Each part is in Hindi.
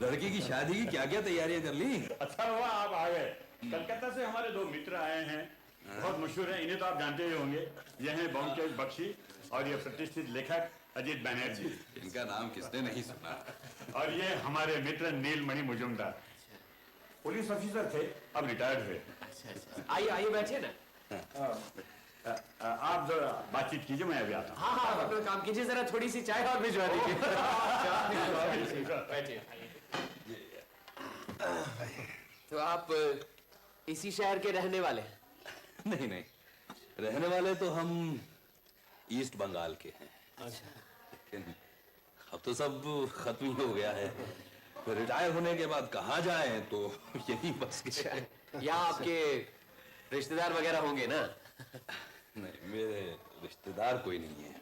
लड़की की शादी की क्या क्या तैयारियां कर ली? अच्छा हुआ आप आ गए। कलकत्ता से हमारे दो मित्र आए हैं, बहुत मशहूर हैं, इन्हें तो आप जानते ही होंगे। ये हैं ब्योमकेश बख्शी और ये प्रतिष्ठित लेखक अजीत बैनर्जी। इनका नाम किसने नहीं सुना? और ये हमारे मित्र नीलमणि मुजुमदार, पुलिस ऑफिसर थे, अब रिटायर्ड हुए। आइए आइए बैठिए ना। आप जरा बातचीत कीजिए, मैं अभी आता हूँ। हाँ हाँ, अपना काम कीजिए, जरा थोड़ी सी चाय और भिजवा दीजिए। बैठिए। तो आप इसी शहर के रहने वाले हैं? नहीं नहीं, रहने वाले तो हम ईस्ट बंगाल के हैं। अच्छा। लेकिन अब तो सब खत्म ही हो गया है। तो रिटायर होने के बाद कहाँ जाएं, तो यही बस के। यहाँ आपके रिश्तेदार वगैरह होंगे ना? नहीं, मेरे रिश्तेदार कोई नहीं है।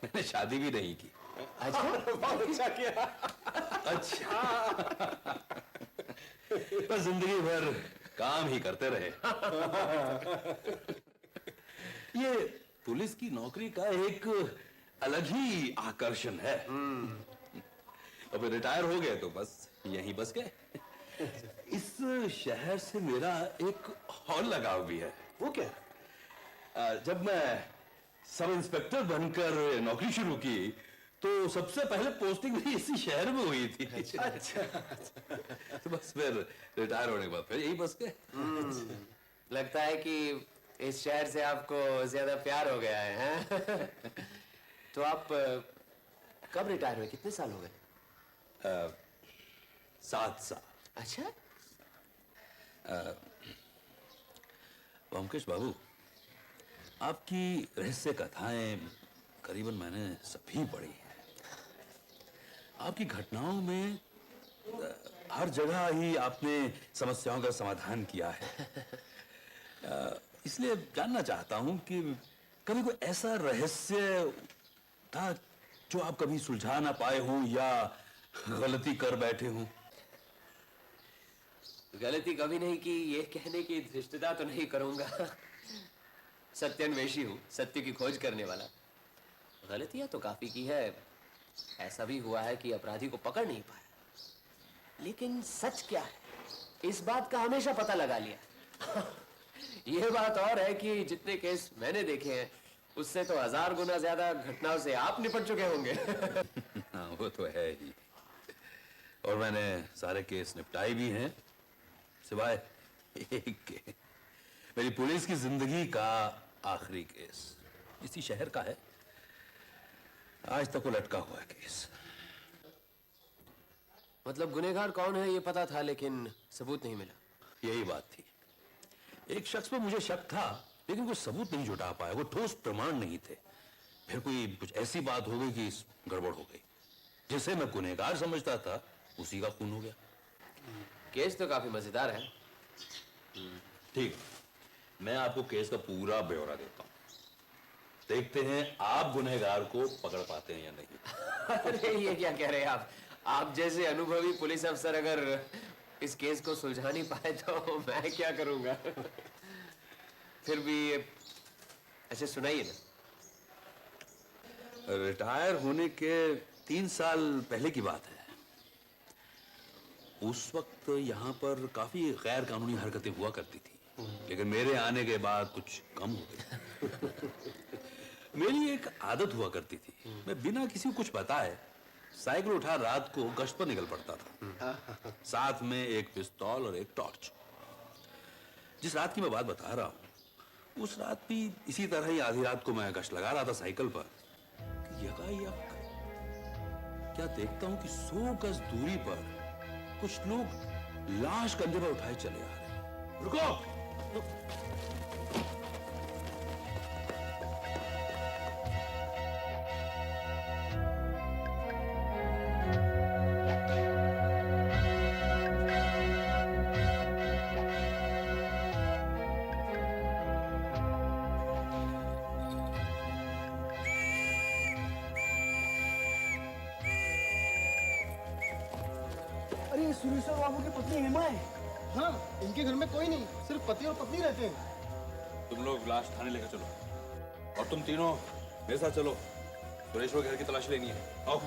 मैंने शादी भी नहीं की। अच्छा, बहुत अच्छा किया। अच्छा, बस जिंदगी भर काम ही करते रहे। ये पुलिस की नौकरी का एक अलग ही आकर्षण है। अब रिटायर हो गए तो बस यहीं बस गए। इस शहर से मेरा एक और लगाव भी है। वो क्या? जब मैं सब इंस्पेक्टर बनकर नौकरी शुरू की तो सबसे पहले पोस्टिंग भी इसी शहर में हुई थी। अच्छा। तो बस फिर रिटायर होने के बाद फिर यही बस गए। लगता है कि इस शहर से आपको ज्यादा प्यार हो गया है, हैं? तो आप कब रिटायर हुए? कितने साल हो गए? 7 साल। अच्छा। ब्योमकेश बाबू, आपकी रहस्य कथाएं करीबन मैंने सभी पढ़ी हैं। आपकी घटनाओं में हर जगह ही आपने समस्याओं का समाधान किया है। इसलिए जानना चाहता हूं कि कभी कोई ऐसा रहस्य था जो आप कभी सुलझा ना पाए हों या गलती कर बैठे हों? गलती कभी नहीं की, ये कहने की धृष्टता तो नहीं करूंगा। सत्यान्वेषी हूं, सत्य की खोज करने वाला। गलतियां तो काफी की है। ऐसा भी हुआ है कि अपराधी को पकड़ नहीं पाया, लेकिन सच क्या है इस बात का हमेशा पता लगा लिया। यह बात और है कि जितने केस मैंने देखे हैं उससे तो 1000 गुना ज्यादा घटनाओं से आप निपट चुके होंगे। हाँ, वो तो है ही। और मैंने सारे केस निपटाए भी हैं, सिवाय एक के। मेरी पुलिस की जिंदगी का आखिरी केस इसी शहर का है। आज तक वो लटका हुआ है केस। मतलब गुनहगार कौन है ये पता था, लेकिन सबूत नहीं मिला। यही बात थी। एक शख्स पे मुझे शक था, लेकिन कोई सबूत नहीं जुटा पाया, वो ठोस प्रमाण नहीं थे। फिर कोई कुछ ऐसी बात हो गई कि गड़बड़ हो गई। जिसे मैं गुनहगार समझता था उसी का खून हो गया। केस तो काफी मजेदार है। ठीक, मैं आपको केस का पूरा ब्यौरा देता हूं। देखते हैं आप गुनहगार को पकड़ पाते हैं या नहीं। अरे ये क्या कह रहे हैं आप? आप जैसे अनुभवी पुलिस अफसर अगर इस केस को सुलझा नहीं पाए तो मैं क्या करूंगा? फिर भी अच्छा सुनाइए ना। रिटायर होने के 3 साल पहले की बात है। उस वक्त यहाँ पर काफी गैर कानूनी हरकतें हुआ करती थी, लेकिन मेरे आने के बाद कुछ कम हो गई। मेरी एक आदत हुआ करती थी, मैं बिना किसी को कुछ बताए साइकिल उठा रात को गश्त पर निकल पड़ता था, साथ में एक पिस्तौल और एक टॉर्च। जिस रात की मैं बात बता रहा हूं, उस रात भी इसी तरह ही आधी रात को मैं गश्त लगा रहा था साइकिल पर। यकायक क्या देखता हूं कि 100 गज दूरी पर कुछ लोग लाश कंधे पर उठाए चले आ रहे हैं। रुको! अरे सुरेश्वर बाबू की पत्नी हेमा है। हाँ, इनके घर में कोई नहीं, सिर्फ पति और पत्नी रहते हैं। तुम लोग लाश थाने लेकर चलो और तुम तीनों मेरे साथ चलो। सुरेश्वर घर की तलाशी लेनी है। आओ।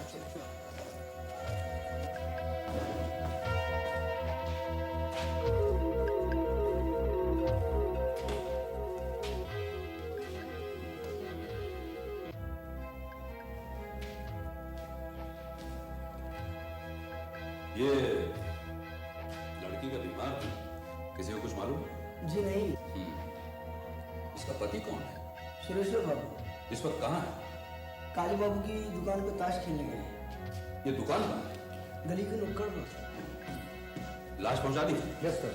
ये लड़की का बीमार थी, किसी को कुछ मालूम? जी नहीं। इसका पति कौन है? सुरेश्वर बाबू इस वक्त कहाँ है? काली बाबू की दुकान पे ताश खेलने गए हैं। ये दुकान कहाँ है? गली के नुक्कड़ पर। लाश पहुंचा दी? Yes sir.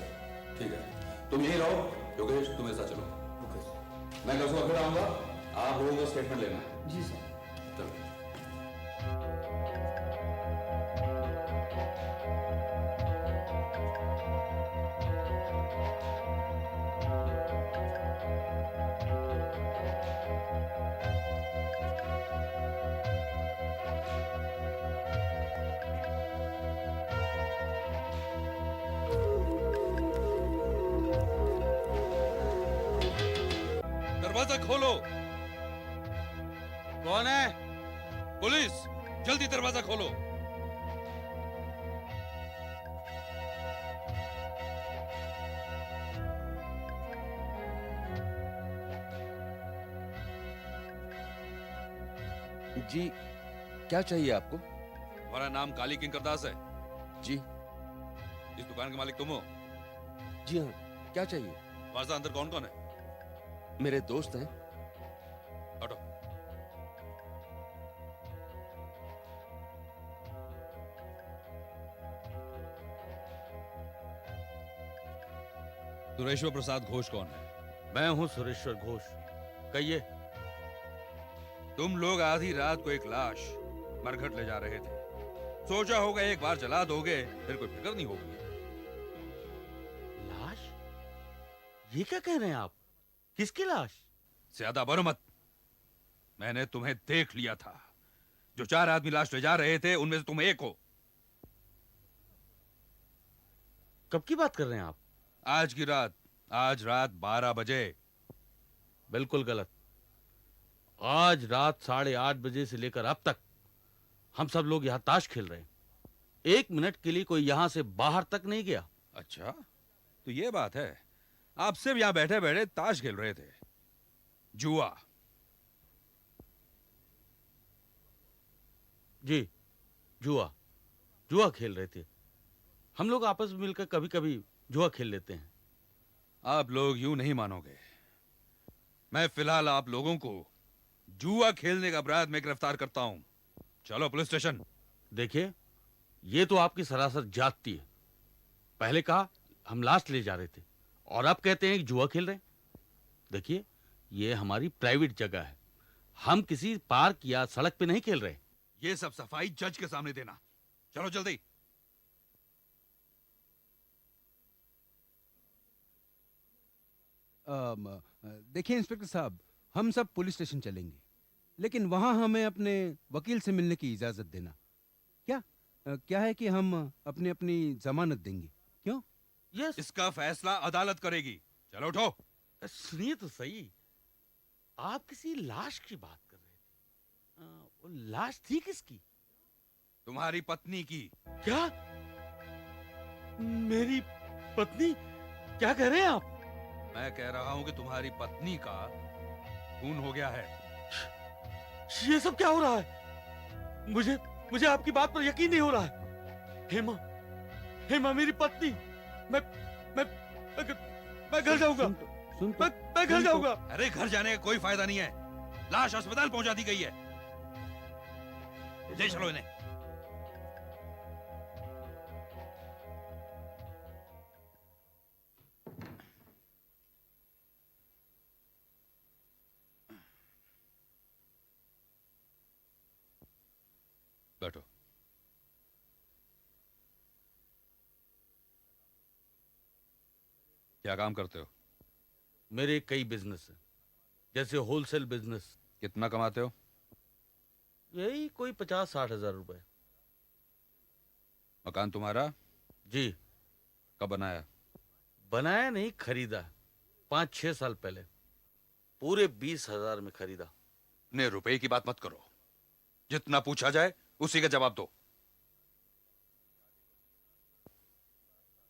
ठीक है, तुम यहीं रहो। योगेश, तुम ऐसा चलो। Okay sir. मैं कल सुबह फिर आऊंगा, आप लोगों का स्टेटमेंट लेना है। जी सर। चलो। दरवाजा खोलो। कौन है? पुलिस, जल्दी दरवाजा खोलो। जी, क्या चाहिए आपको? तुम्हारा नाम काली किंकरदास है? जी। इस दुकान के मालिक तुम हो? जी हाँ, क्या चाहिए? तुम्हारे साथ अंदर कौन कौन है? मेरे दोस्त हैं। हटो। सुरेश्वर प्रसाद घोष कौन है? मैं हूं सुरेश्वर घोष। कहिए। तुम लोग आधी रात को एक लाश मरघट ले जा रहे थे। सोचा होगा एक बार जला दोगे फिर कोई फिक्र नहीं होगी। लाश? ये क्या कह रहे हैं आप? किसकी लाश? ज्यादा बनो मत। मैंने तुम्हें देख लिया था। जो 4 आदमी लाश ले जा रहे थे उनमें से तुम एक हो। कब की बात कर रहे हैं आप? आज की रात, आज रात 12 बजे। बिल्कुल गलत। आज रात 8:30 बजे से लेकर अब तक हम सब लोग यहां ताश खेल रहे हैं। 1 मिनट के लिए कोई यहां से बाहर तक नहीं गया। अच्छा, तो ये बात है। आप सिर्फ यहां बैठे बैठे ताश खेल रहे थे। जुआ। जी, जुआ। जुआ खेल रहे थे। हम लोग आपस में मिलकर कभी कभी जुआ खेल लेते हैं। आप लोग यूं नहीं मानोगे। मैं फिलहाल आप लोगों को जुआ खेलने का अपराध में गिरफ्तार करता हूं। चलो पुलिस स्टेशन। देखिए, ये तो आपकी सरासर जाती है। पहले कहा हम लाश ले जा रहे थे और अब कहते हैं कि जुआ खेल रहे हैं। देखिए, ये हमारी प्राइवेट जगह है। हम किसी पार्क या सड़क पे नहीं खेल रहे। ये सब सफाई जज के सामने देना। चलो जल्दी। देखिए इंस्पेक्टर साहब, हम सब पुलिस स्टेशन चलेंगे, लेकिन वहां हमें अपने वकील से मिलने की इजाजत देना। क्या क्या है कि हम अपनी अपनी जमानत देंगे। क्यों? यस। इसका फैसला अदालत करेगी। चलो उठो। सुनिए तो सही, आप किसी लाश की बात कर रहे थे। वो लाश थी किसकी? तुम्हारी पत्नी की। क्या? मेरी पत्नी? क्या कह रहे हैं आप? मैं कह रहा हूं कि तुम्हारी पत्नी का खून हो गया है। ये सब क्या हो रहा है? मुझे आपकी बात पर यकीन नहीं हो रहा है। हेमा, हेमा मेरी पत्नी। मैं घर जाऊंगा। मैं घर जाऊंगा। अरे घर जाने का कोई फायदा नहीं है। लाश अस्पताल पहुंचा दी गई है। ले चलो इन्हें। बैठो। क्या काम करते हो? मेरे कई बिजनेस हैं, जैसे होलसेल बिजनेस। कितना कमाते हो? यही कोई 50-60 हजार रुपए। मकान तुम्हारा? जी। कब बनाया? बनाया नहीं, खरीदा। 5-6 साल पहले पूरे 20,000 में खरीदा। इतने रुपए की बात मत करो। जितना पूछा जाए उसी का जवाब दो।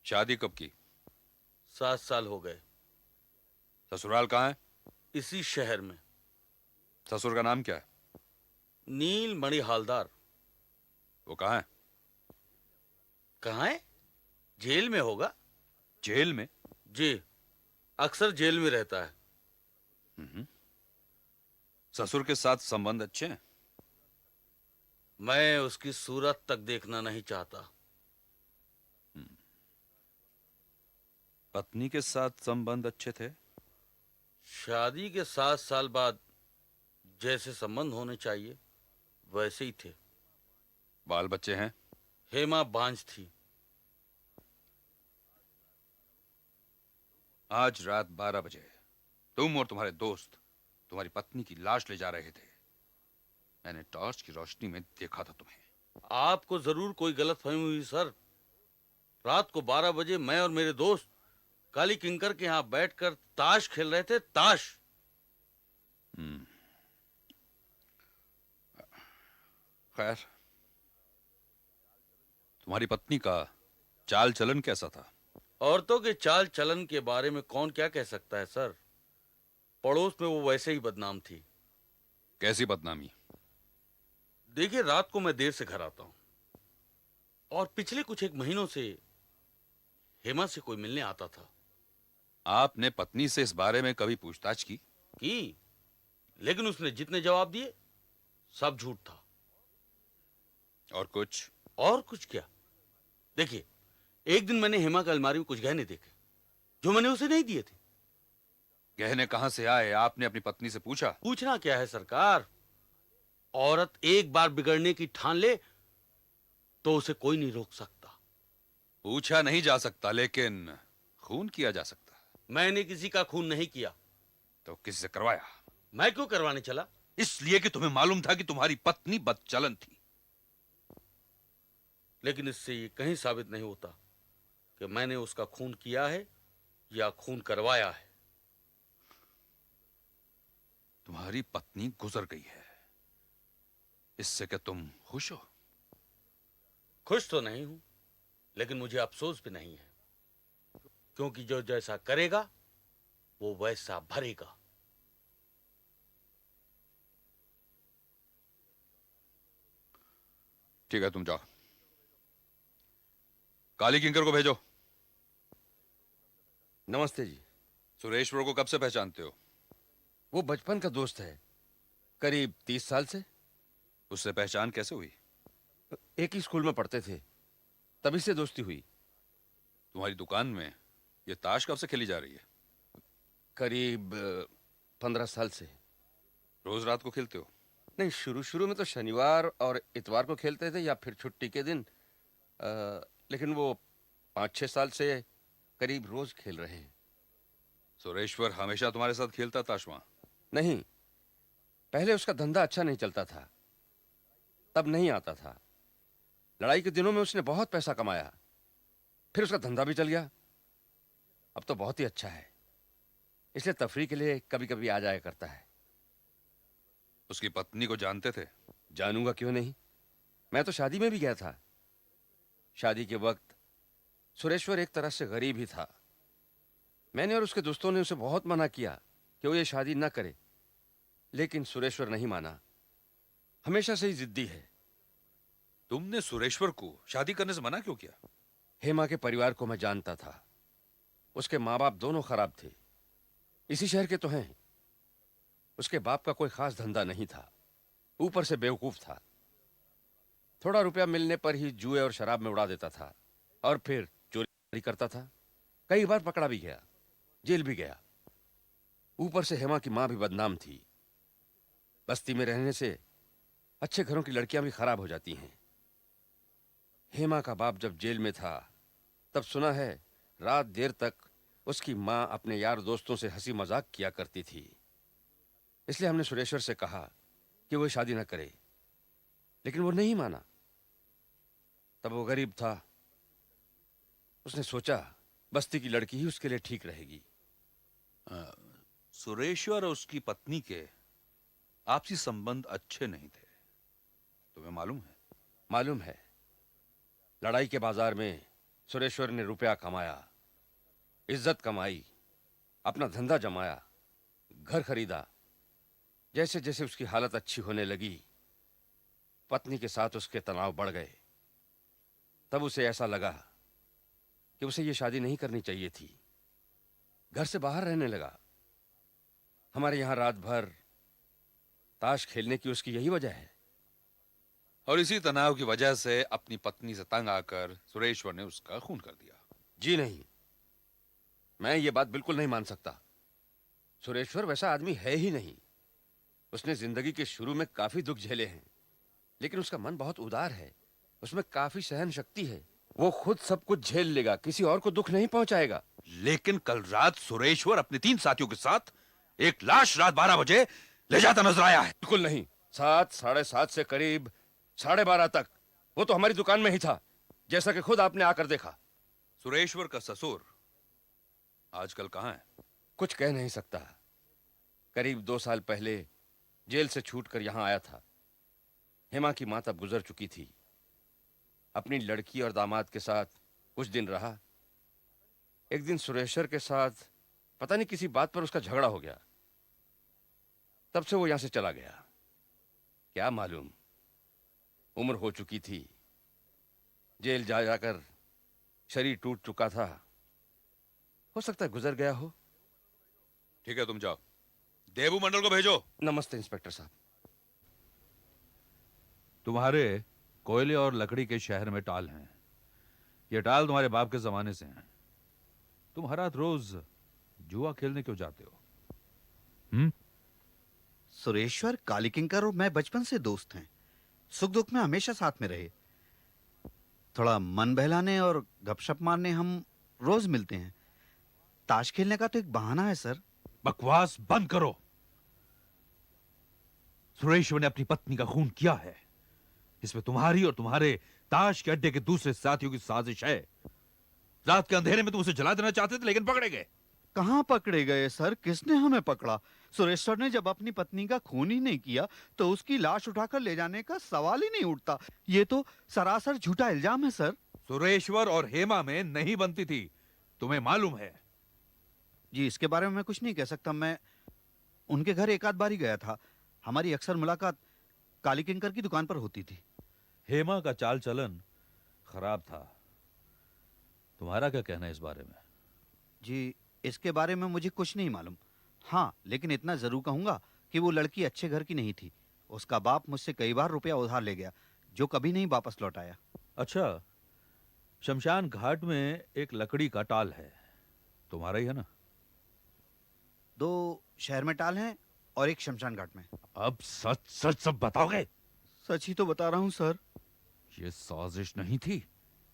शादी कब की? 7 साल हो गए। ससुराल कहाँ है? इसी शहर में। ससुर का नाम क्या है? नील मणि हालदार। वो कहाँ है? कहाँ है? जेल में होगा। जेल में? जी, अक्सर जेल में रहता है। ससुर के साथ संबंध अच्छे हैं? मैं उसकी सूरत तक देखना नहीं चाहता। पत्नी के साथ संबंध अच्छे थे? शादी के 7 साल बाद जैसे संबंध होने चाहिए वैसे ही थे। बाल बच्चे हैं? हेमा बांझ थी। आज रात 12 बजे तुम और तुम्हारे दोस्त तुम्हारी पत्नी की लाश ले जा रहे थे। मैंने टॉर्च की रोशनी में देखा था तुम्हें। आपको जरूर कोई गलतफहमी हुई सर। रात को 12 बजे मैं और मेरे दोस्त काली किंकर के यहाँ बैठकर ताश खेल रहे थे। ताश। खैर, तुम्हारी पत्नी का चाल चलन कैसा था? औरतों के चाल चलन के बारे में कौन क्या कह सकता है सर। पड़ोस में वो वैसे ही बदनाम थी। कैसी बदनामी? देखिए, रात को मैं देर से घर आता हूं और पिछले कुछ एक महीनों से हेमा से कोई मिलने आता था। आपने पत्नी से इस बारे में कभी पूछताछ की? लेकिन उसने जितने जवाब दिए सब झूठ था। और कुछ? और कुछ क्या? देखिए, एक दिन मैंने हेमा की अलमारी में कुछ गहने देखे जो मैंने उसे नहीं दिए थे। गहने कहां से आए, आपने अपनी पत्नी से पूछा? पूछना क्या है सरकार। औरत एक बार बिगड़ने की ठान ले तो उसे कोई नहीं रोक सकता। पूछा नहीं जा सकता, लेकिन खून किया जा सकता। मैंने किसी का खून नहीं किया। तो किसी से करवाया? मैं क्यों करवाने चला? इसलिए कि तुम्हें मालूम था कि तुम्हारी पत्नी बदचलन थी। लेकिन इससे ये कहीं साबित नहीं होता कि मैंने उसका खून किया है या खून करवाया है। तुम्हारी पत्नी गुजर गई है, इससे क्या तुम खुश हो? खुश तो नहीं हूं, लेकिन मुझे अफसोस भी नहीं है, क्योंकि जो जैसा करेगा वो वैसा भरेगा। ठीक है, तुम जाओ। काली किंकर को भेजो। नमस्ते जी। सुरेश्वर को कब से पहचानते हो? वो बचपन का दोस्त है, करीब 30 साल से। उससे पहचान कैसे हुई? एक ही स्कूल में पढ़ते थे, तभी से दोस्ती हुई। तुम्हारी दुकान में ये ताश कब से खेली जा रही है? करीब 15 साल से। रोज रात को खेलते हो? नहीं, शुरू में तो शनिवार और इतवार को खेलते थे या फिर छुट्टी के दिन। लेकिन वो 5-6 साल से करीब रोज खेल रहे हैं। सुरेश्वर हमेशा तुम्हारे साथ खेलता ताश वहां? नहीं, पहले उसका धंधा अच्छा नहीं चलता था, तब नहीं आता था। लड़ाई के दिनों में उसने बहुत पैसा कमाया, फिर उसका धंधा भी चल गया। अब तो बहुत ही अच्छा है, इसलिए तफरीह के लिए कभी कभी आ जाया करता है। उसकी पत्नी को जानते थे? जानूंगा क्यों नहीं, मैं तो शादी में भी गया था। शादी के वक्त सुरेश्वर एक तरह से गरीब ही था। मैंने और उसके दोस्तों ने उसे बहुत मना किया कि वो ये शादी ना करे, लेकिन सुरेश्वर नहीं माना। हमेशा से ही जिद्दी है। तुमने सुरेश्वर को शादी करने से मना क्यों किया? हेमा के परिवार को मैं जानता था। उसके माँ बाप दोनों खराब थे, इसी शहर के तो हैं। उसके बाप का कोई खास धंधा नहीं था, ऊपर से बेवकूफ था। थोड़ा रुपया मिलने पर ही जुए और शराब में उड़ा देता था और फिर चोरी करता था। कई बार पकड़ा भी गया, जेल भी गया। ऊपर से हेमा की मां भी बदनाम थी। बस्ती में रहने से अच्छे घरों की लड़कियां भी खराब हो जाती हैं। हेमा का बाप जब जेल में था तब सुना है रात देर तक उसकी मां अपने यार दोस्तों से हंसी मजाक किया करती थी। इसलिए हमने सुरेश्वर से कहा कि वो शादी न करे, लेकिन वो नहीं माना। तब वो गरीब था, उसने सोचा बस्ती की लड़की ही उसके लिए ठीक रहेगी। सुरेश्वर और उसकी पत्नी के आपसी संबंध अच्छे नहीं थे, तुम्हें मालूम है? मालूम है। लड़ाई के बाजार में सुरेश्वर ने रुपया कमाया, इज्जत कमाई, अपना धंधा जमाया, घर खरीदा। जैसे जैसे उसकी हालत अच्छी होने लगी, पत्नी के साथ उसके तनाव बढ़ गए। तब उसे ऐसा लगा कि उसे ये शादी नहीं करनी चाहिए थी। घर से बाहर रहने लगा। हमारे यहां रात भर ताश खेलने की उसकी यही वजह है। और इसी तनाव की वजह से अपनी पत्नी से तंग आकर सुरेश्वर ने उसका खून कर दिया। जी नहीं, मैं ये बात बिल्कुल नहीं मान सकता। सुरेश्वर वैसा आदमी है ही नहीं। उसने जिंदगी के शुरू में काफी दुख झेले हैं, लेकिन उसका मन बहुत उदार है। उसमें काफी सहन शक्ति है। वो खुद सब कुछ झेल लेगा, किसी और को दुख नहीं पहुंचाएगा। लेकिन कल रात सुरेश्वर अपने 3 साथियों के साथ एक लाश रात 12 बजे ले जाता नजर आया है। बिल्कुल नहीं। 7, 7:30 से करीब 12:30 तक वो तो हमारी दुकान में ही था, जैसा कि खुद आपने आकर देखा। सुरेश्वर का ससुर आजकल कहां है? कुछ कह नहीं सकता। करीब 2 साल पहले जेल से छूटकर यहां आया था। हेमा की मां तब गुजर चुकी थी। अपनी लड़की और दामाद के साथ कुछ दिन रहा। एक दिन सुरेश्वर के साथ पता नहीं किसी बात पर उसका झगड़ा हो गया। तब से वो यहां से चला गया। क्या मालूम, उम्र हो चुकी थी। जेल जा जाकर शरीर टूट चुका था। हो सकता है गुजर गया हो। ठीक है, तुम जाओ। देबू मंडल को भेजो। नमस्ते इंस्पेक्टर साहब। तुम्हारे कोयले और लकड़ी के शहर में टाल हैं। ये टाल तुम्हारे बाप के जमाने से हैं। तुम हर रात रोज जुआ खेलने क्यों जाते हो? सुरेश्वर, काली किंकर और मैं बचपन से दोस्त हैं। सुख दुख में हमेशा साथ में रहे। थोड़ा मन बहलाने और गपशप मारने हम रोज मिलते हैं। ताश खेलने का तो एक बहाना है सर। बकवास बंद करो। सुरेश्वर ने अपनी पत्नी का खून किया है। इसमें तुम्हारी और तुम्हारे ताश के अड्डे के दूसरे साथियों की साजिश है। रात के अंधेरे में तुम उसे जला देना चाहते थे, लेकिन पकड़े गए। कहां पकड़े गए सर? किसने हमें पकड़ा? सुरेश्वर ने जब अपनी पत्नी का खून ही नहीं किया तो उसकी लाश उठाकर ले जाने का सवाल ही नहीं उठता। ये तो सरासर झूठा इल्जाम है सर। सुरेश्वर और हेमा में नहीं बनती थी, तुम्हें मालूम है। जी, इसके बारे में मैं कुछ नहीं कह सकता। मैं उनके घर एक आध बार ही गया था। हमारी अक्सर मुलाकात काली किंकर की दुकान पर होती थी। हेमा का चाल चलन खराब था। तुम्हारा क्या कहना है इस बारे में? जी, इसके बारे में मुझे कुछ नहीं मालूम। हाँ, लेकिन इतना जरूर कहूंगा कि वो लड़की अच्छे घर की नहीं थी। उसका बाप मुझसे कई बार रुपया उधार ले गया, जो कभी नहीं वापस लौटाया। अच्छा, शमशान घाट में एक लकड़ी का टाल है, तुम्हारा ही है ना? 2 शहर में टाल हैं और एक शमशान घाट में। अब सच सच सब बताओगे? सच ही तो बता रहा हूँ सर। ये साजिश नहीं थी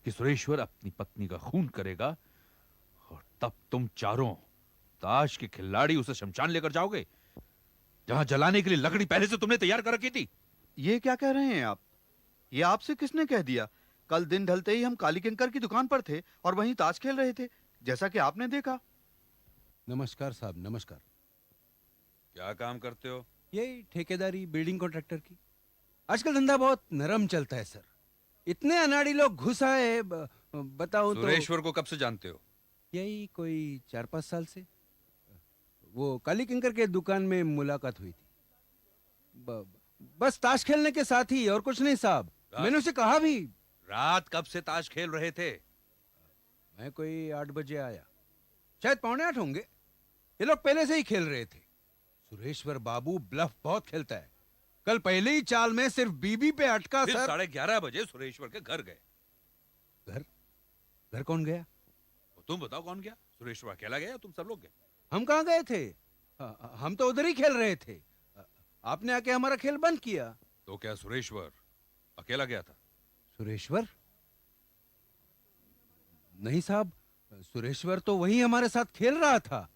कि सुरेश्वर अपनी पत्नी का खून करेगा और तब तुम चारों ताश के खिलाड़ी उसे शमशान लेकर जाओगे, जहां जलाने के लिए लकड़ी पहले से तुमने तैयार कर रखी थी। ये क्या कह रहे हैं आप? ये आपसे किसने कह दिया? कल दिन ढलते ही हम काली किंकर की दुकान पर थे और वहीं ताश खेल रहे थे, जैसा कि आपने देखा। नमस्कार साहब, नमस्कार। क्या काम करते हो? यही ठेकेदारी, बिल्डिंग कॉन्ट्रैक्टर की। आजकल धंधा बहुत नरम चलता है सर। इतने अनाड़ी लोग घुस आए, बताऊं तो। सुरेश्वर को कब से जानते हो? यही कोई 4-5 साल से। वो काली किंकर के दुकान में मुलाकात हुई थी। बस ताश खेलने के साथ ही, और कुछ नहीं साहब। मैंने उसे कहा भी। रात कब से ताश खेल रहे थे? मैं कोई 8 बजे आया, शायद 7:45 होंगे। ये लोग पहले से ही खेल रहे थे। सुरेश्वर बाबू ब्लफ बहुत खेलता है। कल पहले ही चाल में सिर्फ बीबी पे अटका फिर सर। 11:30 बजे सुरेश्वर के घर गए। घर कौन गया? तुम बताओ, कौन गया? सुरेश्वर अकेला गया या तुम सब लोग गए? हम कहाँ गए थे? हम तो उधर ही खेल रहे थे। आपने आके हमारा खेल बंद किया। तो क्या सुरेश्वर अकेला गया था? सुरेश्वर? नहीं साहब, सुरेश्वर तो वही हमारे साथ खेल रहा था।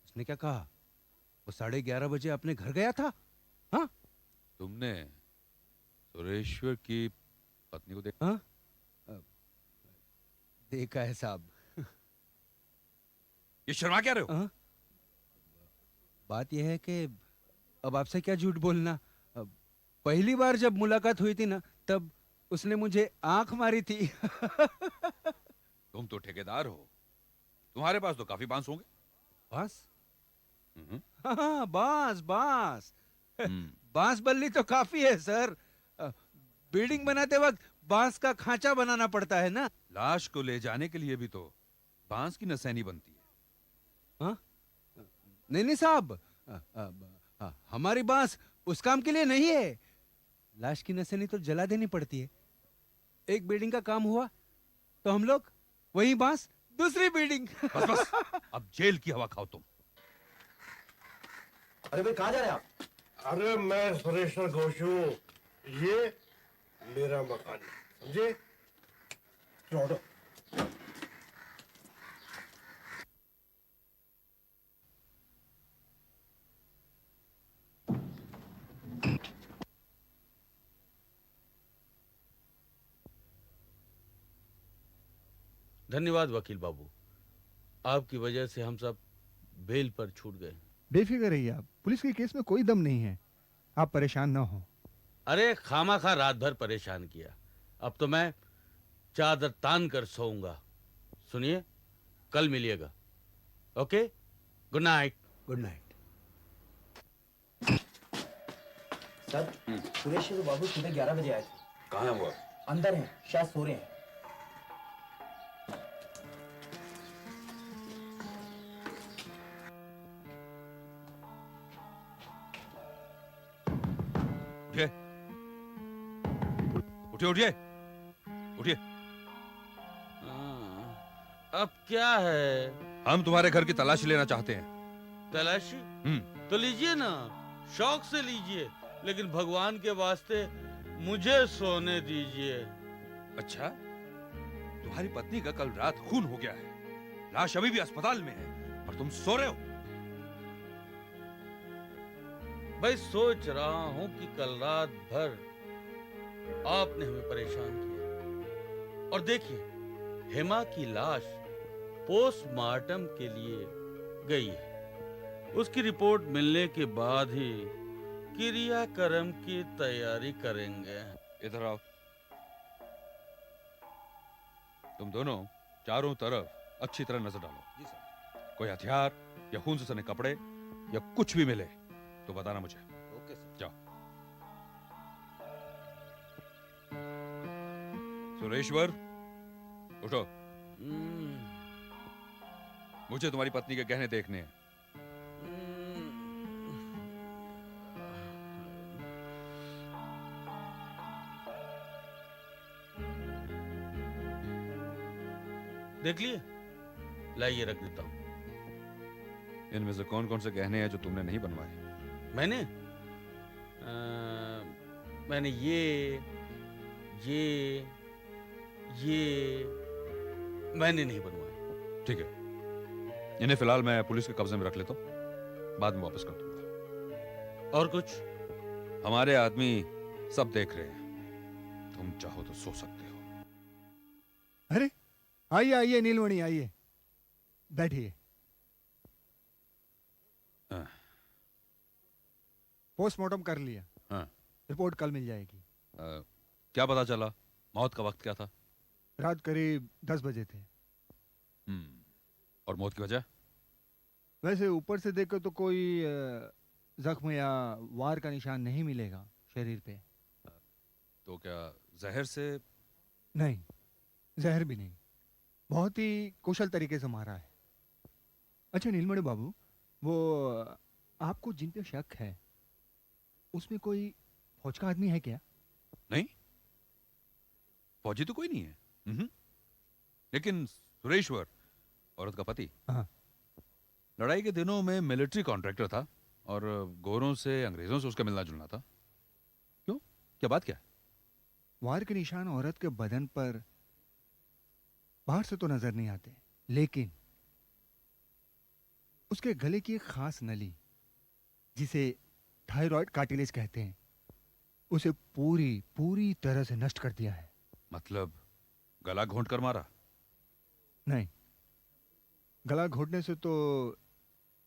उसने क्या कहा? वो 11:30 बजे अपने घर गया था। हाँ? तुमने सुरेश्वर की पत्नी को देखा? हाँ? देखा है साहब। ये शर्मा क्या रहे हो? हाँ? बात यह है कि अब आपसे क्या झूठ बोलना। पहली बार जब मुलाकात हुई थी ना, तब उसने मुझे आंख मारी थी। तुम तो ठेकेदार हो, तुम्हारे पास तो काफी बांस होंगे। बांस? हम्म, हाँ, बांस बांस। हम्म। बांस बल्ली तो काफी है सर। बिल्डिंग बनाते वक्त बांस का खांचा बनाना पड़ता है ना। लाश को ले जाने के लिए भी तो बांस की नसैनी बनती है। हाँ? नहीं नहीं साहब, हमारी बांस उस काम के लिए नहीं है। लाश की नसैनी तो जला देनी पड़ती है। एक बिल्डिंग का काम हुआ तो हम लोग वही बांस दूसरी बिल्डिंग। बस बस, अब जेल की हवा खाओ तुम। अरे भाई कहाँ जा रहे हैं आप? अरे मैं सुरेश्वर घोष हूँ, ये मेरा मकान है, समझे? चलो धन्यवाद वकील बाबू, आपकी वजह से हम सब बेल पर छूट गए। बेफिक्र रहिए आप, पुलिस के केस में कोई दम नहीं है, आप परेशान ना हो। अरे खामा रात भर परेशान किया, अब तो मैं चादर तान कर सोऊंगा। सुनिए, कल मिलिएगा। Okay, good night. Good night. Sir, Sureshwar Babu सुबह 11 बजे आए थे। कहाँ है वो? अंदर हैं, शायद सो रहे हैं। उठिए, उठिए, उठिए, उठिए। अब क्या है? हम तुम्हारे घर की तलाशी लेना चाहते हैं। तलाशी? तो लीजिए ना, शौक से लीजिए, लेकिन भगवान के वास्ते मुझे सोने दीजिए। अच्छा, तुम्हारी पत्नी का कल रात खून हो गया है, लाश अभी भी अस्पताल में है और तुम सो रहे हो। भाई सोच रहा हूं कि कल रात भर आपने हमें परेशान किया, और देखिए हेमा की लाश पोस्टमार्टम के लिए गई है। उसकी रिपोर्ट मिलने के बाद ही क्रियाक्रम की तैयारी करेंगे। इधर आओ। तुम दोनों चारों तरफ अच्छी तरह नजर डालो। जी सर। कोई हथियार या खून से सने कपड़े या कुछ भी मिले तो बताना मुझे। Okay sir. जाओ। सुरेश्वर, उठो। मुझे तुम्हारी पत्नी के गहने देखने हैं। देख लिए? लाइए, रख देता हूं। इनमें से कौन कौन से गहने हैं जो तुमने नहीं बनवाए? मैंने ये मैंने नहीं बनवाए। ठीक है, इन्हें फिलहाल मैं पुलिस के कब्जे में रख लेता हूं, बाद में वापस कर दूंगा। और कुछ? हमारे आदमी सब देख रहे हैं, तुम चाहो तो सो सकते हो। अरे आइए आइए नीलमणि, आइए बैठिए। पोस्टमार्टम कर लिया। हाँ। रिपोर्ट कल मिल जाएगी। क्या पता चला? मौत का वक्त क्या था? रात करीब 10 बजे थे। और मौत की वजह? वैसे ऊपर से देखो तो कोई जख्म या वार का निशान नहीं मिलेगा शरीर पे। तो क्या जहर से? नहीं, जहर भी नहीं, बहुत ही कुशल तरीके से मारा है। अच्छा नीलमणि बाबू, वो आपको जिन पे शक है उसमें कोई फौज का आदमी है क्या? नहीं, फौजी तो कोई नहीं है। लेकिन सुरेश्वर, औरत का पति, हाँ। लड़ाई के दिनों में मिलिट्री कॉन्ट्रैक्टर था और गोरों से, अंग्रेजों से उसका मिलना जुलना था। क्यों, क्या बात क्या है? वार के निशान औरत के बदन पर बाहर से तो नजर नहीं आते, लेकिन उसके गले की एक खास नली, जिसे थायराइड कार्टिलेज कहते हैं, उसे पूरी तरह से नष्ट कर दिया है। मतलब गला घोंट कर मारा? नहीं, गला घोटने से तो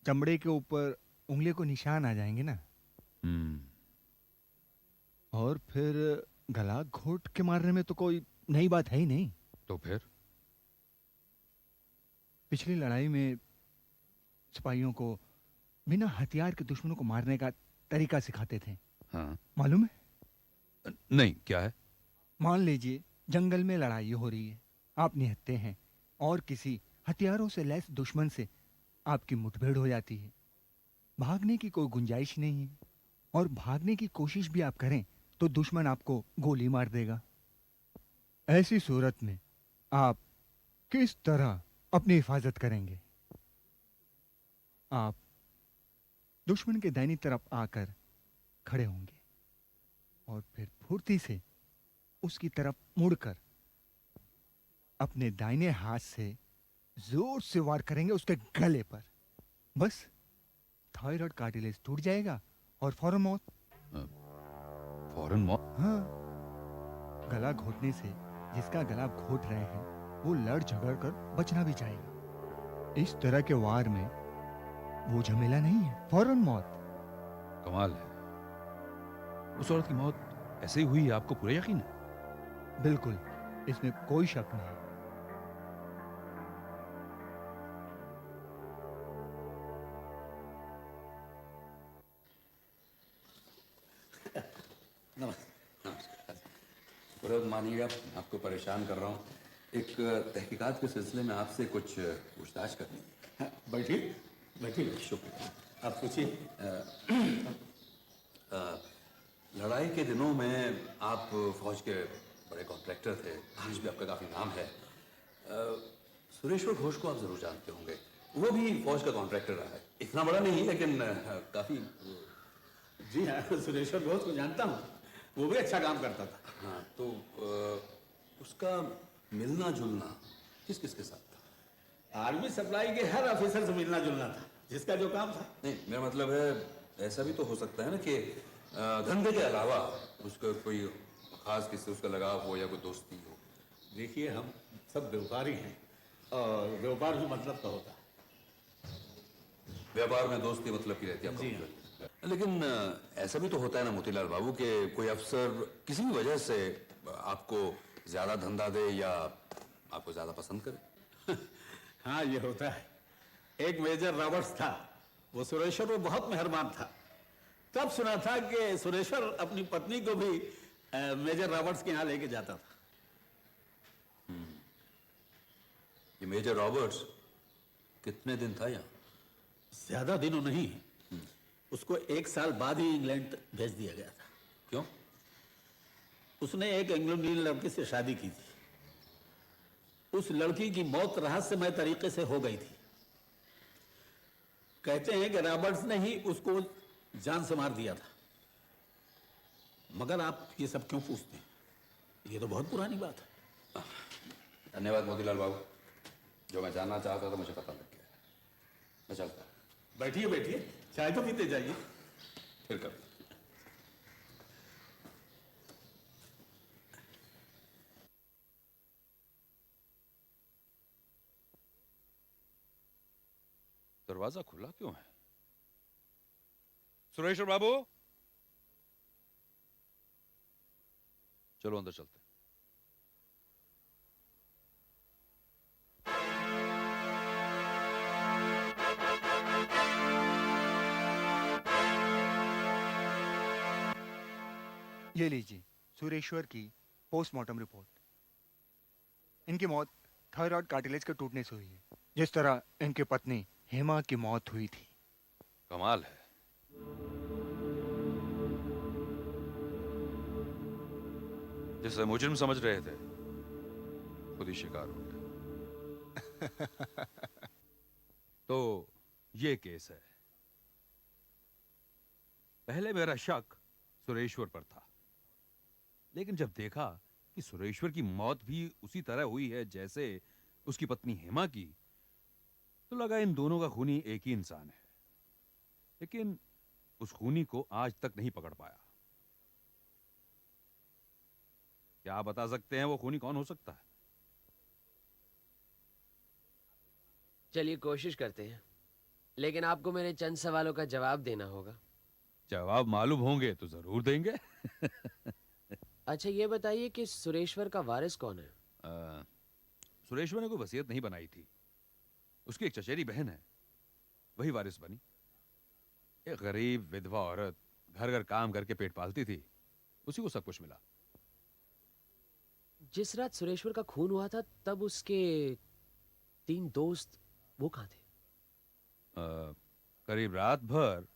चमड़े के ऊपर उंगली को निशान आ जाएंगे ना। और फिर गला घोट के मारने में तो कोई नई बात है ही नहीं। तो फिर पिछली लड़ाई में सिपाहियों को बिना हथियार के दुश्मनों को मारने का तरीका सिखाते थे। हाँ। मालूम है? नहीं, क्या है? मान लीजिए जंगल में लड़ाई हो रही है, आप निहत्थे हैं और किसी हथियारों से लैस दुश्मन से आपकी मुठभेड़ हो जाती है। भागने की कोई गुंजाइश नहीं है और भागने की कोशिश भी आप करें तो दुश्मन आपको गोली मार देगा। ऐसी सूरत में आप किस तरह अपनी हिफाजत करेंगे? आप दुश्मन के दाहिनी तरफ आकर खड़े होंगे और फिर फुर्ती से उसकी तरफ मुड़कर अपने दाहिने हाथ से जोर से वार करेंगे उसके गले पर। बस थायराइड कार्टिलेज टूट जाएगा और फौरन मौत। फौरन मौत? हाँ, गला घोटने से जिसका गला आप घोट रहे हैं वो लड़ झगड़ कर बचना भी चाहेगा। इस तरह के वार में वो झमेला नहीं है, फौरन मौत। कमाल है। उस औरत की मौत ऐसे ही हुई, आपको पूरा यकीन है? बिल्कुल, इसमें कोई शक नहीं। विरोध मानिएगा, आपको परेशान कर रहा हूँ। एक तहकीकात के सिलसिले में आपसे कुछ पूछताछ करनी है। बैठिए बैठिए। शुक्रिया। आप पूछिए। लड़ाई के दिनों में आप फौज के बड़े कॉन्ट्रैक्टर थे, आज भी आपका काफ़ी नाम है। सुरेश्वर घोष को आप ज़रूर जानते होंगे, वो भी फौज का कॉन्ट्रैक्टर रहा है। इतना बड़ा नहीं लेकिन काफ़ी। जी हाँ, सुरेश्वर घोष को जानता हूँ, वो भी अच्छा काम करता था। हाँ, तो उसका मिलना जुलना किस किस के साथ था? आर्मी सप्लाई के हर ऑफिसर से मिलना जुलना था, जिसका जो काम था। नहीं, मेरा मतलब है ऐसा भी तो हो सकता है ना कि धंधे के अलावा उसका कोई खास किसी से उसका लगाव हो या कोई दोस्ती हो। देखिए, हम सब व्यापारी हैं और व्यापार भी मतलब का होता है। व्यापार में दोस्ती मतलब की रहती है आपको? जी हाँ। लेकिन ऐसा भी तो होता है ना मोतीलाल बाबू कि कोई अफसर किसी भी वजह से आपको ज्यादा धंधा दे या आपको ज्यादा पसंद करे। हाँ, ये होता है। एक मेजर रॉबर्ट्स था, वो सुरेश्वर पर बहुत मेहरबान था। तब सुना था कि सुरेश्वर अपनी पत्नी को भी मेजर रॉबर्ट्स के यहाँ लेके जाता था। ये मेजर रॉबर्ट्स कितने दिन था यहाँ? ज्यादा दिनों नहीं, उसको 1 साल बाद ही इंग्लैंड भेज दिया गया था। क्यों? उसने एक इंग्लैंडी लड़की से शादी की थी। उस लड़की की मौत रहस्यमय तरीके से हो गई थी। कहते हैं कि रॉबर्ट्स ने ही उसको जान से मार दिया था। मगर आप ये सब क्यों पूछते हैं? ये तो बहुत पुरानी बात है। धन्यवाद मोतीलाल बाबू, जो मैं जानना चाहता था मुझे पता लग गया। मैं चलता हूँ। बैठिए बैठिए, चाय तो पीते जाइए। फिर कब? दरवाजा खुला क्यों है? सुरेश्वर बाबू, चलो अंदर चलते हैं। ये लीजिए सुरेश्वर की पोस्टमार्टम रिपोर्ट। इनकी मौत थायराइड कार्टिलेज के टूटने से हुई है, जिस तरह इनकी पत्नी हेमा की मौत हुई थी। कमाल है। जिसे मुजरिम समझ रहे थे खुद ही शिकार हो गया। तो ये केस है। पहले मेरा शक सुरेश्वर पर था, लेकिन जब देखा कि सुरेश्वर की मौत भी उसी तरह हुई है जैसे उसकी पत्नी हेमा की, तो लगा इन दोनों का खूनी एक ही इंसान है। लेकिन उस खूनी को आज तक नहीं पकड़ पाया। क्या आप बता सकते हैं वो खूनी कौन हो सकता है? चलिए कोशिश करते हैं, लेकिन आपको मेरे चंद सवालों का जवाब देना होगा। जवाब मालूम होंगे तो जरूर देंगे। अच्छा, ये बताइए कि सुरेश्वर का वारिस कौन है? सुरेश्वर ने कोई वसीयत नहीं बनाई थी। उसकी एक चचेरी बहन है, वही वारिस बनी। एक गरीब विधवा औरत घर घर काम करके पेट पालती थी, उसी को सब कुछ मिला। जिस रात सुरेश्वर का खून हुआ था तब उसके 3 दोस्त वो कहाँ थे? करीब रात भर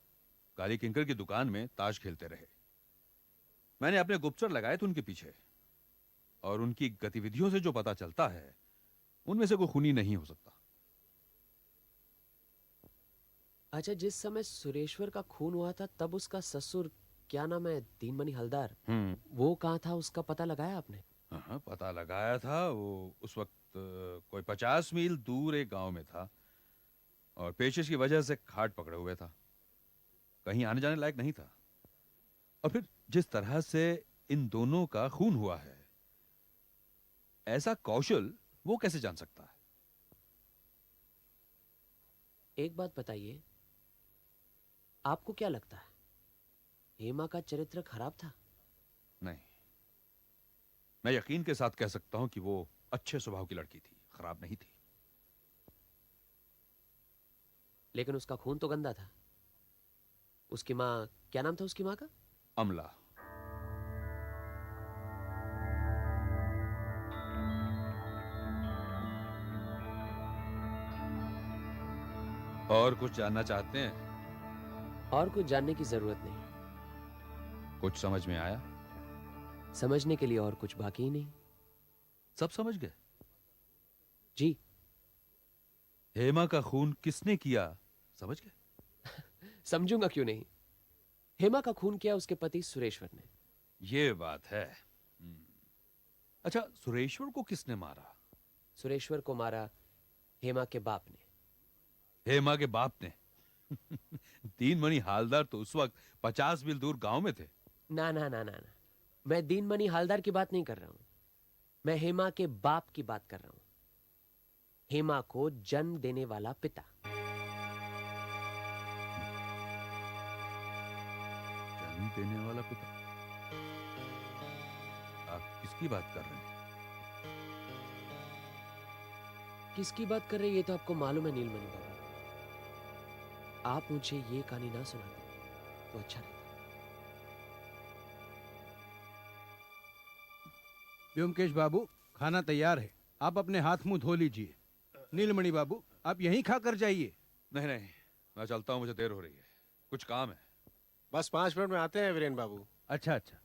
काली किंकर की दुकान में ताश खेलते रहे। मैंने अपने गुप्तचर लगाए थे उनके पीछे, और उनकी गतिविधियों से जो पता चलता है उनमें से कोई खूनी नहीं हो सकता। अच्छा, जिस समय सुरेश्वर का खून हुआ था तब उसका ससुर, क्या नाम है, दीनमणि हलदार, वो कहाँ था, उसका पता लगाया आपने? हाँ, पता लगाया था। वो उस वक्त कोई 50 मील दूर एक गांव में था, और पेचिश की वजह से खाट पकड़े हुए था, कहीं आने जाने लायक नहीं था। और फिर जिस तरह से इन दोनों का खून हुआ है, ऐसा कौशल वो कैसे जान सकता है? एक बात बताइए, आपको क्या लगता है हेमा का चरित्र खराब था? नहीं, मैं यकीन के साथ कह सकता हूं कि वो अच्छे स्वभाव की लड़की थी, खराब नहीं थी। लेकिन उसका खून तो गंदा था। उसकी माँ, क्या नाम था उसकी माँ का? अमला। और कुछ जानना चाहते हैं? और कुछ जानने की जरूरत नहीं। कुछ समझ में आया? समझने के लिए और कुछ बाकी ही नहीं। सब समझ गए? जी। हेमा का खून किसने किया, समझ गए? समझूंगा क्यों नहीं। हेमा का खून किया उसके पति सुरेश्वर ने। ये बात है। अच्छा, सुरेश्वर को किसने मारा? सुरेश्वर को मारा हेमा के बाप ने। हेमा के बाप ने? दीनमणि हालदार तो उस वक्त 50 मील दूर गांव में थे। ना ना ना ना ना, मैं दीनमणि हालदार की बात नहीं कर रहा हूं, मैं हेमा के बाप की बात कर रहा हूं। हेमा को जन्म देने वाला पिता। जन्म देने वाला पिता? आप किसकी बात कर रहे हैं? किसकी बात कर रहे हैं ये तो आपको मालूम है नीलमणि बाबू। आप मुझे ये कहानी ना सुनाते तो अच्छा रहता। व्योमकेश बाबू, खाना तैयार है, आप अपने हाथ मुंह धो लीजिए। नीलमणि बाबू, आप यहीं खाकर जाइए। नहीं नहीं, मैं चलता हूं, मुझे देर हो रही है, कुछ काम है। बस 5 मिनट में आते हैं वीरेन बाबू। अच्छा अच्छा।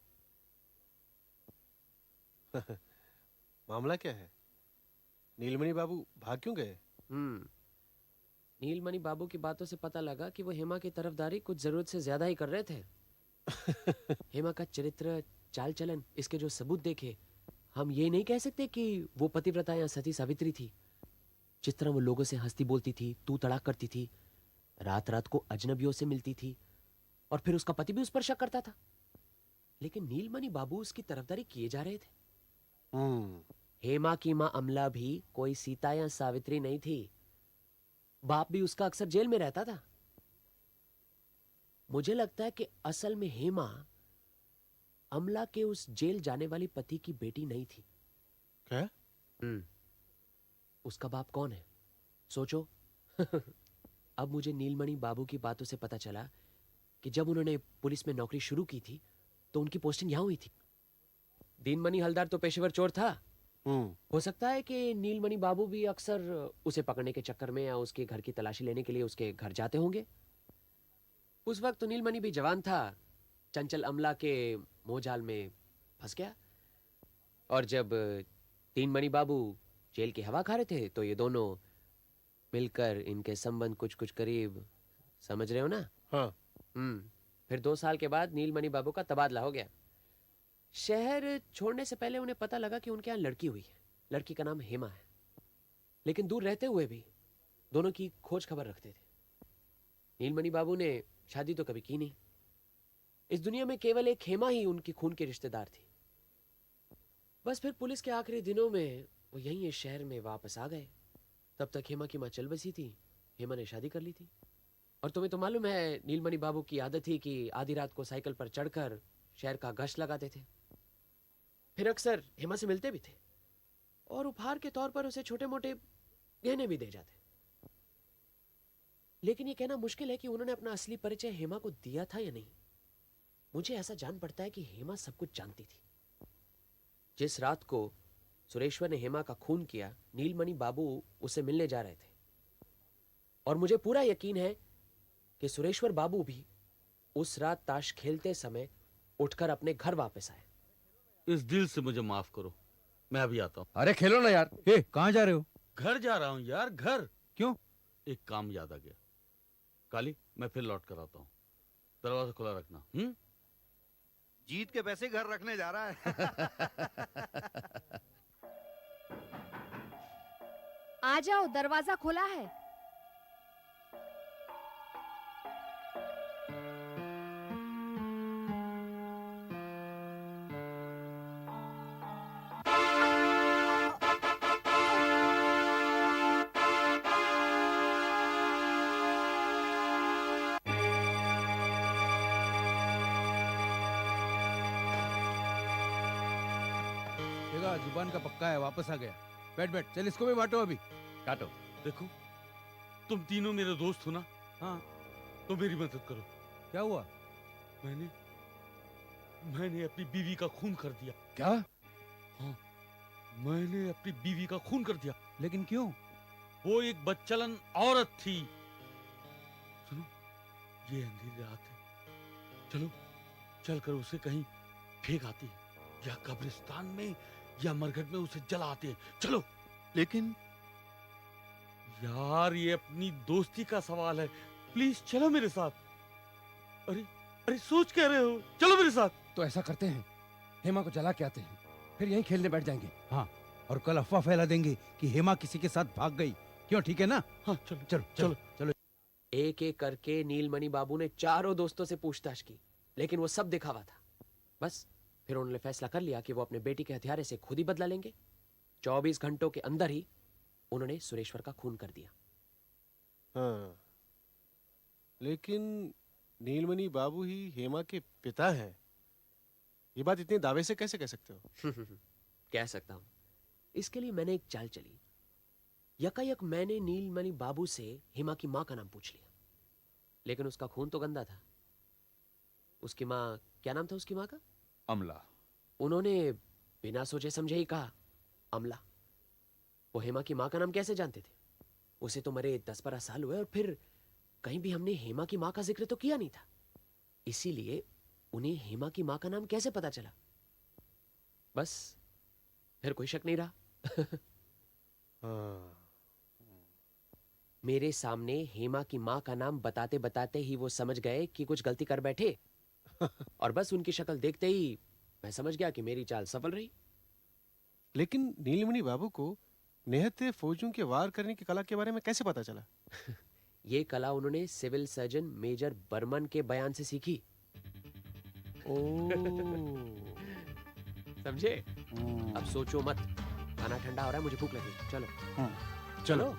मामला क्या है? नीलमणि बाबू भाग क्यों गए? नीलमणि बाबू की बातों से पता लगा कि वो हेमा की तरफदारी कुछ जरूरत से ज्यादा ही कर रहे थे। हेमा का चरित्र, चाल चलन, इसके जो सबूत देखे, हम ये नहीं कह सकते कि वो पतिव्रता या सती सावित्री थी। जिस तरह वो लोगों से हंसती बोलती थी, तू तड़ाक करती थी, रात रात को अजनबियों से मिलती थी, और फिर उसका पति भी उस पर शक करता था। लेकिन नीलमणि बाबू उसकी तरफदारी किए जा रहे थे। हेमा की मां अमला भी कोई सीता या सावित्री नहीं थी। बाप भी उसका अक्सर जेल में रहता था। मुझे लगता है कि असल में हेमा अमला के उस जेल जाने वाली पति की बेटी नहीं थी। क्या? उसका बाप कौन है सोचो। अब मुझे नीलमणि बाबू की बातों से पता चला कि जब उन्होंने पुलिस में नौकरी शुरू की थी तो उनकी पोस्टिंग यहां हुई थी। दीनमणि हलदार तो पेशेवर चोर था। हो सकता है कि नीलमणि बाबू भी अक्सर उसे पकड़ने के चक्कर में या उसके घर की तलाशी लेने के लिए उसके घर जाते होंगे। उस वक्त तो नीलमणि भी जवान था, चंचल अमला के मोहजाल में फंस गया। और जब दीनमणि बाबू जेल की हवा खा रहे थे तो ये दोनों मिलकर, इनके संबंध कुछ कुछ करीब, समझ रहे हो ना? हाँ। फिर 2 साल के बाद नीलमणि बाबू का तबादला हो गया। शहर छोड़ने से पहले उन्हें पता लगा कि उनके यहाँ लड़की हुई है। लड़की का नाम हेमा है। लेकिन दूर रहते हुए भी दोनों की खोज खबर रखते थे। नीलमणि बाबू ने शादी तो कभी की नहीं। इस दुनिया में केवल एक हेमा ही उनकी खून की रिश्तेदार थी। बस फिर पुलिस के आखिरी दिनों में वो यहीं इस शहर में वापस आ गए। तब तक हेमा की माँ चल बसी थी। हेमा ने शादी कर ली थी। और तुम्हें तो मालूम है नीलमणि बाबू की आदत थी कि आधी रात को साइकिल पर चढ़कर शहर का गश्त लगाते थे। फिर अक्सर हेमा से मिलते भी थे और उपहार के तौर पर उसे छोटे मोटे गहने भी दे जाते। लेकिन ये कहना मुश्किल है कि उन्होंने अपना असली परिचय हेमा को दिया था या नहीं। मुझे ऐसा जान पड़ता है कि हेमा सब कुछ जानती थी। जिस रात को सुरेश्वर ने हेमा का खून किया, नीलमणि बाबू उसे मिलने जा रहे थे, और मुझे पूरा यकीन है कि सुरेश्वर बाबू भी उस रात ताश खेलते समय उठकर अपने घर वापस आए। इस दिल से मुझे माफ करो, मैं अभी आता हूँ। अरे खेलो ना यार। ए, कहाँ जा रहे हो? घर जा रहा हूँ यार, घर। क्यों? एक काम याद आ गया। काली, मैं फिर लौट कर आता हूँ, दरवाजा खुला रखना। जीत के पैसे घर रखने जा रहा है। आ जाओ, दरवाजा खुला है। देखा, जुबान का पक्का है, वापस आ गया। बैठ बैठ, चल इसको भी बांटो अभी। काटो। देखो, तुम तीनों मेरे दोस्त हो ना? हाँ। तो मेरी मदद करो। क्या हुआ? मैंने अपनी बीवी का खून कर दिया। क्या? हाँ, मैंने अपनी बीवी का खून कर दिया। लेकिन क्यों? वो एक बच्चलन औरत थी। सुनो, ये अंधेरी रात है, चलो चलकर उसे कहीं फेंक आते हैं, या कब्रिस्तान में या मरघट में उसे जलाते हैं। चलो। लेकिन यार, ये अपनी दोस्ती का सवाल है, प्लीज चलो मेरे साथ। अरे अरे, सोच क्या रहे हो? चलो मेरे साथ। तो ऐसा करते हैं, हेमा को जला के आते हैं, फिर यहीं खेलने बैठ जाएंगे। हाँ, और कल अफवाह फैला देंगे कि हेमा किसी के साथ भाग गई। क्यों, ठीक है ना? हाँ, चलो चलो चलो चलो। एक एक करके नीलमणि बाबू ने चारों दोस्तों से पूछताछ की, लेकिन वो सब दिखावा था। बस फिर उन्होंने फैसला कर लिया कि वो अपने बेटी के हथियारे से खुद ही बदला लेंगे। 24 घंटों के अंदर ही उन्होंने सुरेश्वर का खून कर दिया। हाँ, लेकिन नीलमणि बाबू ही हेमा के पिता हैं। ये बात इतने दावे से कैसे कह सकते हो? कह सकता हूं। इसके लिए मैंने एक चाल चली। यकायक मैंने नीलमणि बाबू से हेमा की मां का नाम पूछ लिया, लेकिन उसका खून तो गंदा था। उसकी मां, क्या नाम था उसकी मां का? अमला। उन्होंने बिना सोचे समझे ही कहा अमला। वो हेमा की मां का नाम कैसे जानते थे? उसे तो मरे 10-12 साल हुए, और फिर कहीं भी हमने हेमा की मां का जिक्र तो किया नहीं था। इसीलिए उन्हें हेमा की मां का नाम कैसे पता चला? बस फिर कोई शक नहीं रहा। हाँ। मेरे सामने हेमा की मां का नाम बताते बताते ही वो समझ गए कि कुछ गलती कर बैठे, और बस उनकी शक्ल देखते ही मैं समझ गया कि मेरी चाल सफल रही। लेकिन नीलमणि बाबू को निहत्थे फौजियों के वार करने की कला के बारे में कैसे पता चला? ये कला उन्होंने सिविल सर्जन मेजर बर्मन के बयान से सीखी। समझे? अब सोचो मत, खाना ठंडा हो रहा है, मुझे भूख लगी। चलो हाँ, चलो।